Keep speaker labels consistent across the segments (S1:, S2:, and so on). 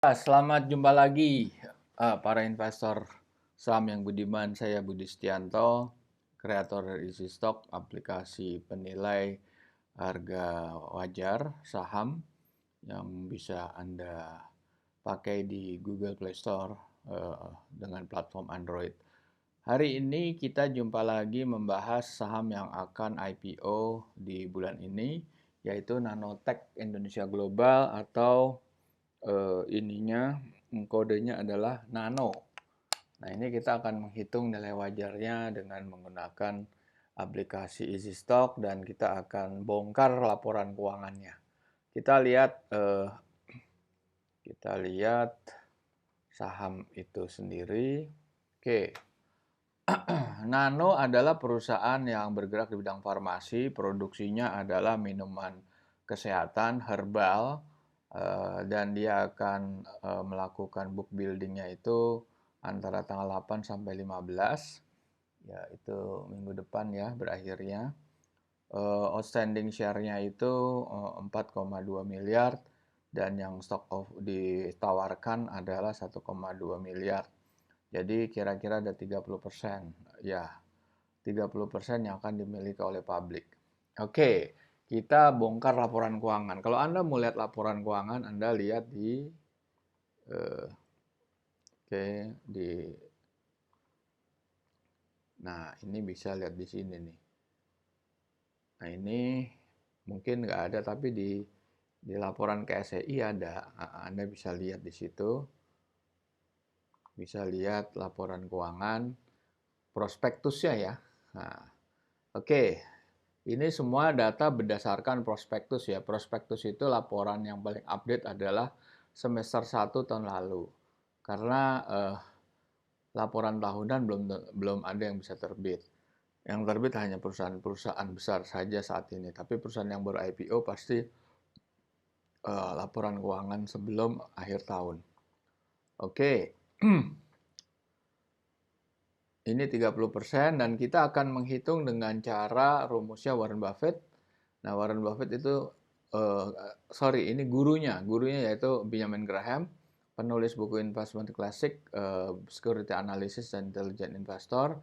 S1: Selamat jumpa lagi para investor saham yang budiman. Saya Budi Setianto, kreator dari Easy Stock, aplikasi penilai harga wajar saham yang bisa Anda pakai di Google Play Store dengan platform Android. Hari ini kita jumpa lagi membahas saham yang akan IPO di bulan ini, yaitu Nanotech Indonesia Global atau kodenya adalah nano. Nah, ini kita akan menghitung nilai wajarnya dengan menggunakan aplikasi Easy Stock dan kita akan bongkar laporan keuangannya. Kita lihat saham itu sendiri. Oke. Nano adalah perusahaan yang bergerak di bidang farmasi, produksinya adalah minuman kesehatan herbal, dan dia akan melakukan book building-nya itu antara tanggal 8 sampai 15, ya itu minggu depan ya berakhirnya. Outstanding share-nya itu 4,2 miliar dan yang stock of ditawarkan adalah 1,2 miliar. Jadi kira-kira ada 30%. Ya, 30% yang akan dimiliki oleh publik. Oke, kita bongkar laporan keuangan. Kalau Anda mau lihat laporan keuangan, Anda lihat di eh, oke, di nah, ini bisa lihat di sini nih. Nah, ini mungkin nggak ada tapi di laporan KSEI ada. Anda bisa lihat di situ. Bisa lihat laporan keuangan prospektusnya ya. Nah, oke. Ini semua data berdasarkan prospektus ya. Prospektus itu laporan yang paling update adalah semester 1 tahun lalu. Karena laporan tahunan belum ada yang bisa terbit. Yang terbit hanya perusahaan-perusahaan besar saja saat ini. Tapi perusahaan yang baru IPO pasti laporan keuangan sebelum akhir tahun. Oke. Ini 30% dan kita akan menghitung dengan cara rumusnya Warren Buffett. Nah, Warren Buffett itu ini gurunya yaitu Benjamin Graham, penulis buku investment klasik, Security Analysis dan Intelligent Investor,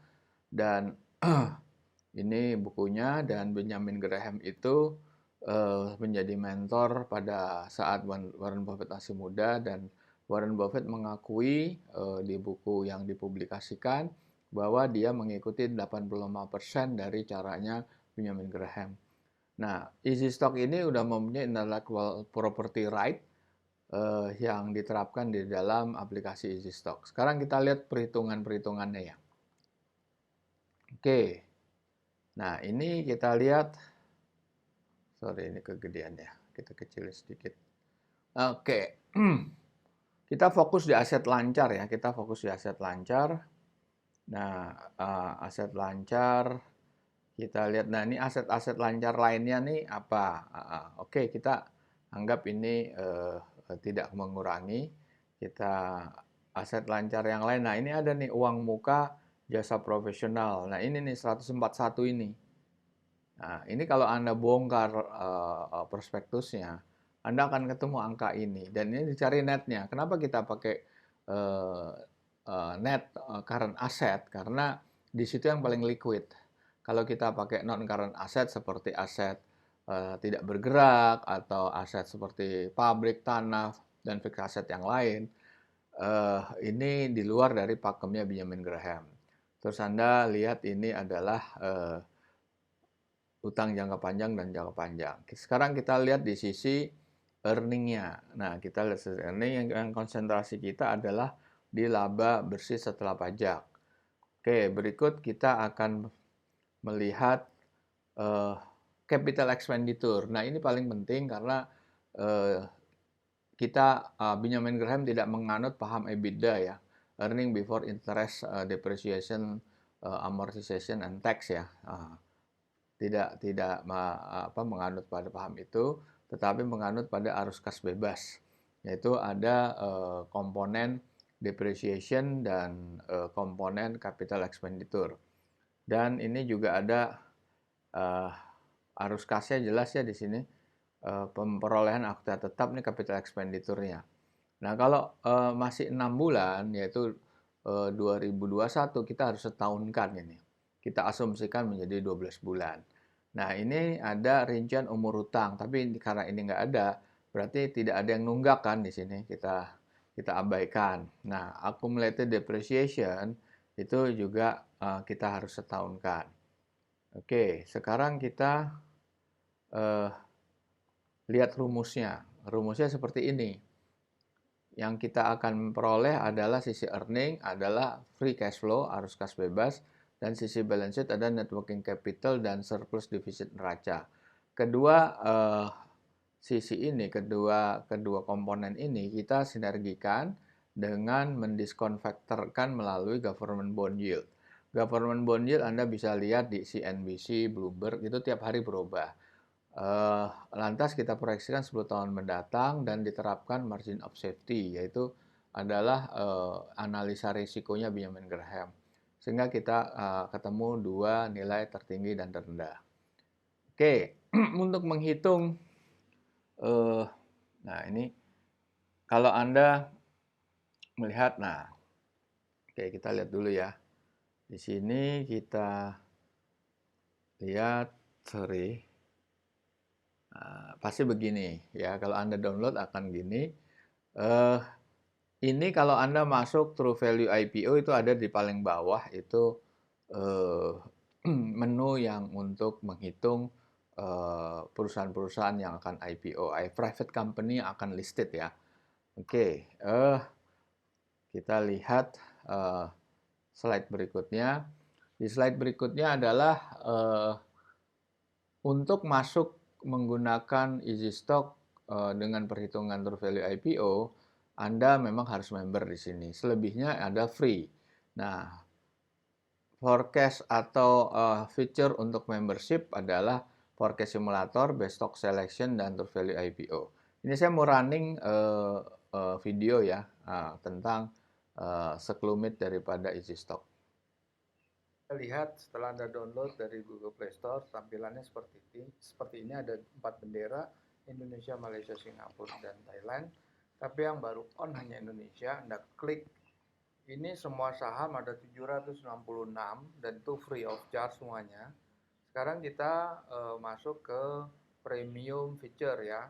S1: dan ini bukunya. Dan Benjamin Graham itu menjadi mentor pada saat Warren Buffett masih muda, dan Warren Buffett mengakui di buku yang dipublikasikan bahwa dia mengikuti 85% dari caranya Benjamin Graham. Nah, Easy Stock ini udah mempunyai intellectual property right yang diterapkan di dalam aplikasi Easy Stock. Sekarang kita lihat perhitungan-perhitungannya ya. Oke. Nah, ini kita lihat. Sorry, ini kegedeannya. Kita kecilin sedikit. Oke. Kita fokus di aset lancar ya. Kita fokus di aset lancar. Nah, aset lancar kita lihat. Nah, ini aset-aset lancar lainnya nih apa? Oke, kita anggap ini tidak mengurangi. Kita aset lancar yang lain. Nah, ini ada nih uang muka jasa profesional. Nah, ini nih 141 ini. Nah, ini kalau Anda bongkar prospektusnya, Anda akan ketemu angka ini. Dan ini dicari netnya. Kenapa kita pakai uh, net current asset? Karena di situ yang paling liquid. Kalau kita pakai non current asset seperti aset tidak bergerak atau aset seperti pabrik, tanah, dan fixed asset yang lain, ini di luar dari pakemnya Benjamin Graham. Terus Anda lihat ini adalah utang jangka panjang dan jangka panjang. Sekarang kita lihat di sisi earningnya. Nah, kita lihat sisi earning yang konsentrasi kita adalah di laba bersih setelah pajak. Oke, berikut kita akan melihat capital expenditure. Nah, ini paling penting karena Benjamin Graham tidak menganut paham EBITDA ya, earning before interest, depreciation, amortization and tax ya. Tidak menganut pada paham itu, tetapi menganut pada arus kas bebas, yaitu ada komponen depreciation dan komponen capital expenditure. Dan ini juga ada arus kasnya jelas ya di sini, perolehan akuta tetap nih capital expenditure-nya. Nah, kalau masih 6 bulan, yaitu 2021, kita harus setahunkan ini. Kita asumsikan menjadi 12 bulan. Nah, ini ada rincian umur hutang, tapi karena ini nggak ada, berarti tidak ada yang nunggak kan di sini, kita abaikan. Nah, accumulated depreciation itu juga kita harus setahunkan. Oke, sekarang kita eh, lihat rumusnya. Rumusnya seperti ini. Yang kita akan peroleh adalah sisi earning adalah free cash flow, arus kas bebas, dan sisi balance sheet ada net working capital dan surplus defisit neraca. Kedua komponen ini kita sinergikan dengan mendiskonverterkan melalui government bond yield. Government bond yield Anda bisa lihat di CNBC, Bloomberg, itu tiap hari berubah. Lantas kita proyeksikan 10 tahun mendatang dan diterapkan margin of safety, yaitu adalah analisa risikonya Benjamin Graham. Sehingga kita ketemu dua nilai tertinggi dan terendah. Oke, untuk menghitung, nah ini kalau Anda melihat, nah, oke kita lihat dulu ya. Di sini kita lihat, sorry, pasti begini ya. Kalau Anda download akan gini. Eh, Ini kalau Anda masuk True Value IPO itu ada di paling bawah itu eh, menu yang untuk menghitung perusahaan-perusahaan yang akan IPO, private company yang akan listed ya. Oke, kita lihat slide berikutnya. Di slide berikutnya adalah untuk masuk menggunakan easy stock dengan perhitungan True Value IPO, Anda memang harus member di sini. Selebihnya ada free. Nah, forecast atau feature untuk membership adalah forecast simulator, best stock selection, dan True Value IPO. Ini saya mau running video ya tentang sekelumit daripada easy stock. Kita lihat setelah Anda download dari Google Play Store, tampilannya seperti ini. Seperti ini ada 4 bendera, Indonesia, Malaysia, Singapura, dan Thailand. Tapi yang baru on hanya Indonesia. Anda klik, ini semua saham ada 766 dan itu free of charge semuanya. Sekarang kita masuk ke premium feature ya.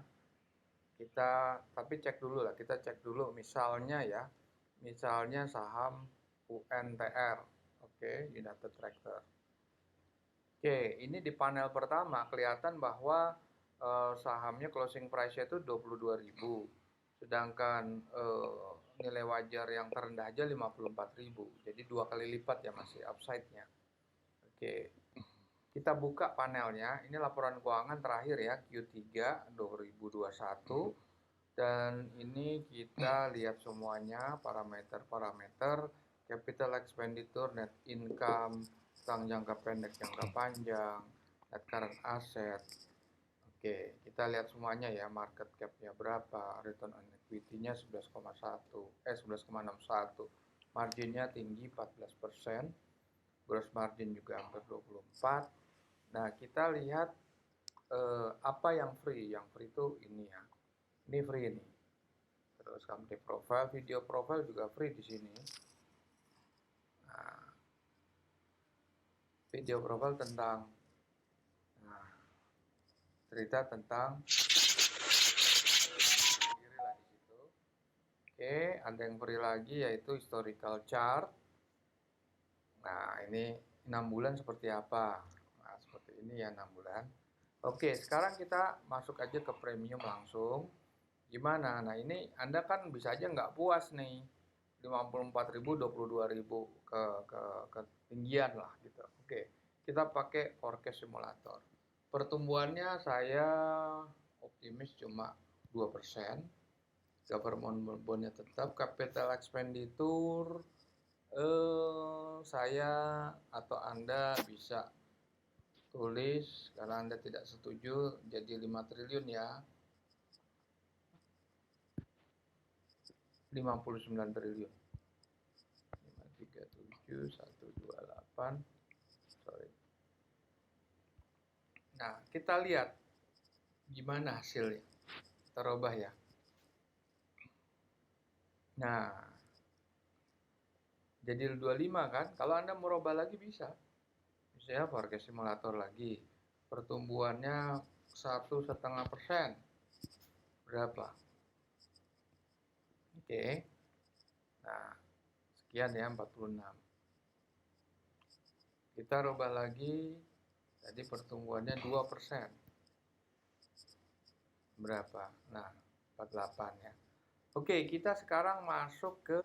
S1: Tapi cek dulu lah, kita cek dulu misalnya ya. Misalnya saham UNTR. Oke, United Tractor. Oke, ini di panel pertama kelihatan bahwa sahamnya closing price-nya itu 22.000. Sedangkan nilai wajar yang terendah aja 54.000. Jadi 2 kali lipat ya masih upside-nya. Oke. Kita buka panelnya. Ini laporan keuangan terakhir ya, Q3 2021. Dan ini kita lihat semuanya parameter-parameter, capital expenditure, net income, utang jangka pendek, jangka panjang, net current asset. Oke, kita lihat semuanya ya, market cap-nya berapa, return on equity-nya 11,61, marginnya tinggi 14%, gross margin juga hampir 24%. Nah, kita lihat apa yang free. Yang free itu ini ya. Ini free nih. Terus company profile, video profile juga free di sini. Nah, video profile tentang cerita tentang diri lah di situ. Oke, ada yang free lagi yaitu historical chart. Nah, ini 6 bulan seperti apa? Nah, seperti ini ya 6 bulan. Oke, sekarang kita masuk aja ke premium langsung. Gimana? Nah, ini Anda kan bisa aja nggak puas nih. 54.000, 22.000 ke ketinggian lah gitu. Oke, kita pakai forecast simulator. Pertumbuhannya saya optimis cuma 2%. Government bondnya tetap, capital expenditure saya atau Anda bisa tulis karena Anda tidak setuju jadi 5 triliun ya. 59 triliun. 537 128. Sorry. Nah, kita lihat gimana hasilnya. Terubah ya. Nah, jadi 25 kan? Kalau Anda merubah lagi bisa. Misalnya pakai simulator lagi. Pertumbuhannya 1,5%. Berapa? Oke. Nah, sekian ya 46. Kita rubah lagi. Jadi pertumbuhannya 2%. Berapa? Nah, 48 ya. Oke, kita sekarang masuk ke.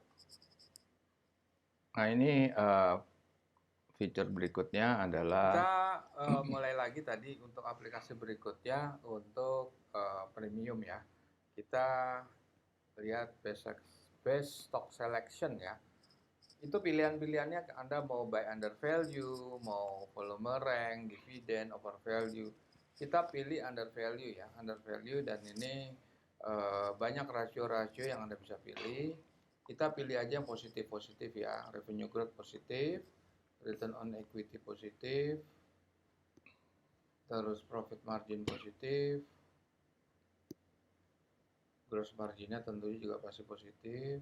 S1: Nah, ini fitur berikutnya adalah kita mulai lagi tadi untuk aplikasi berikutnya untuk premium ya. Kita lihat best stock selection ya. Itu pilihan-pilihannya Anda mau buy under value, mau volume rank, dividen, over value. Kita pilih under value ya, under value, dan ini banyak rasio-rasio yang Anda bisa pilih. Kita pilih aja yang positif-positif ya, revenue growth positif, return on equity positif, terus profit margin positif, gross marginnya tentunya juga pasti positif,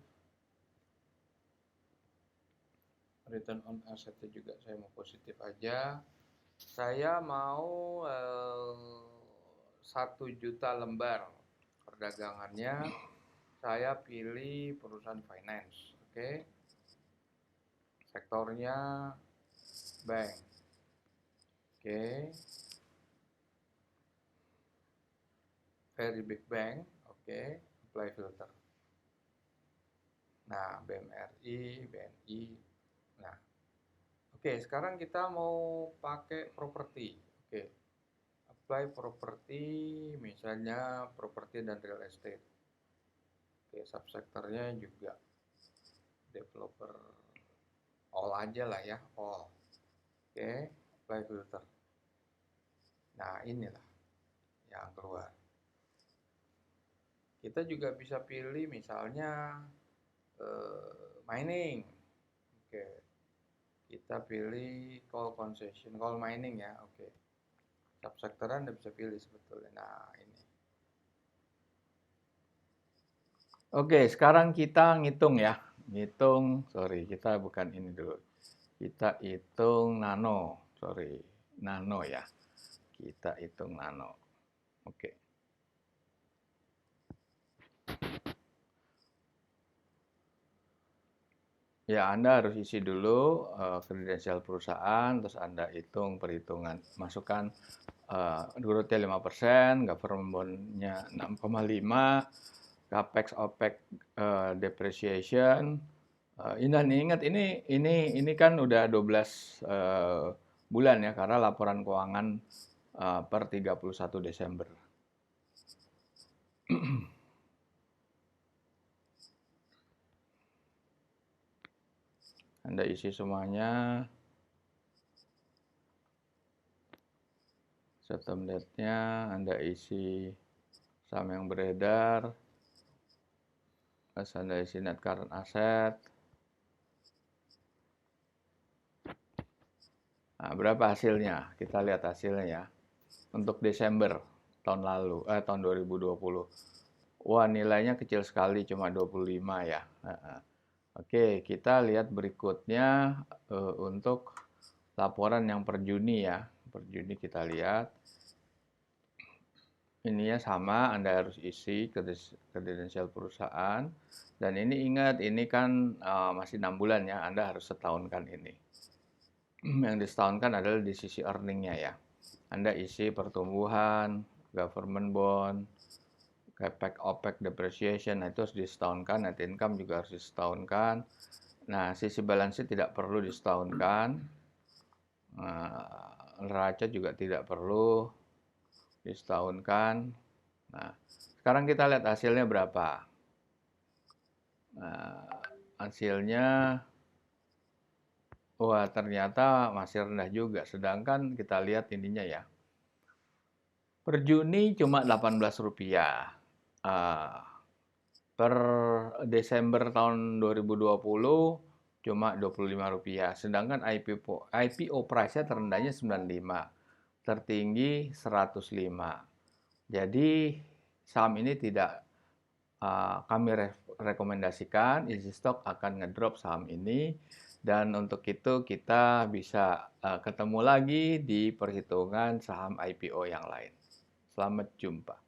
S1: return on assetnya juga saya mau positif aja. Saya mau 1 juta lembar perdagangannya. Saya pilih perusahaan finance, oke. Sektornya bank, oke. Very big bank, oke. Apply filter. Nah, BMRI, BNI. Nah, oke. Sekarang kita mau pakai properti, oke. Apply properti, misalnya properti dan real estate. Oke, subsektornya juga developer, all aja lah ya, all. Oke, apply filter. Nah, inilah yang keluar. Kita juga bisa pilih misalnya mining. Oke, kita pilih coal concession, coal mining ya. Oke, subsektor Anda bisa pilih sebetulnya. Nah, ini. Oke, sekarang kita ngitung ya. Ngitung, sorry, kita bukan ini dulu. Kita hitung nano, sorry, nano ya. Kita hitung nano. Oke. Ya, Anda harus isi dulu kredensial perusahaan, terus Anda hitung perhitungan. Masukkan growth-nya 5%, government bond-nya 6,5, capex, opex, depreciation. Ingat ini kan udah 12 bulan ya, karena laporan keuangan per 31 Desember. Anda isi semuanya. Settlement date-nya Anda isi saham yang beredar. Terus Anda isi net current asset. Nah, berapa hasilnya? Kita lihat hasilnya ya. Untuk Desember tahun lalu, tahun 2020. Wah, nilainya kecil sekali, cuma 25 ya. Oke, kita lihat berikutnya untuk laporan yang per Juni ya. Per Juni kita lihat. Ininya sama, Anda harus isi kredensial perusahaan. Dan ini ingat, ini kan masih 6 bulan ya, Anda harus setahunkan ini. Yang disetahunkan adalah di sisi earningnya ya. Anda isi pertumbuhan, government bond, capex, opex, depreciation, nah itu harus disetahunkan, net income juga harus disetahunkan. Nah, sisi balance sheet tidak perlu disetahunkan. Neraca juga tidak perlu disetahunkan. Nah, sekarang kita lihat hasilnya berapa. Nah, hasilnya, wah ternyata masih rendah juga. Sedangkan kita lihat ininya ya. Per Juni cuma Rp18. Per Desember tahun 2020 cuma Rp25. Sedangkan IPO price-nya terendahnya 95, tertinggi 105. Jadi saham ini tidak kami rekomendasikan Easy Stock akan ngedrop saham ini, dan untuk itu kita bisa ketemu lagi di perhitungan saham IPO yang lain. Selamat jumpa.